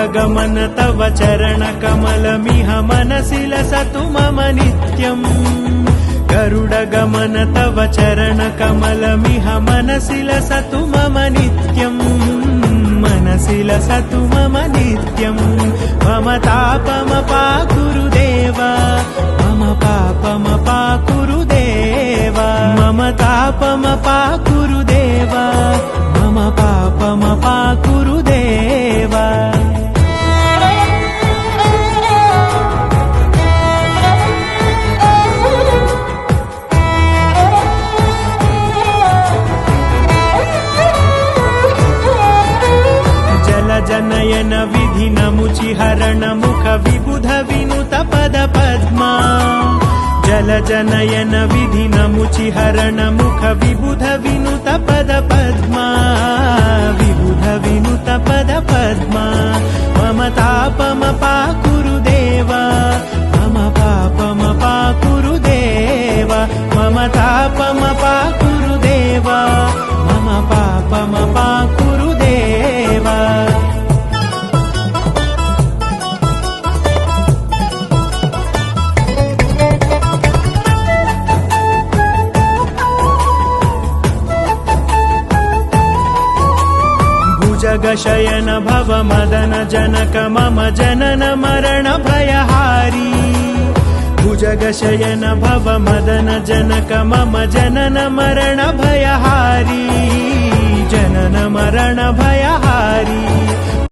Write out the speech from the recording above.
गरुडगमन तव चरणकमलमिह मनसि लसतु मम नित्यम् गरुडगमन तव चरणकमलमिह मनसि लसतु मम नित्यम् मनसि लसतु मम नित्यम् मम तापमपाकुरु देव मम पापमपाकुरु देव मम तापमपाकुरु देव मम पापमपाकुरु देव जनयन विधि नमुचि हरण मुख विबुध विनुत पद पद्मा जल जनयन विधि नमुचि हरण मुख विबुध विनुत पद पद्मा विबुध विनुत पद पद्मा मम तापमपाकुरु देव मम पापमपाकुरु देव मम तापमपाकुरु देव मम पापमपाकुरु देव जगशयन भव मदन जनक मम जनन मरण भयहारी भुजगशयन भव मदन जनक मम जनन मरण भयहारी जनन मरण भयहारी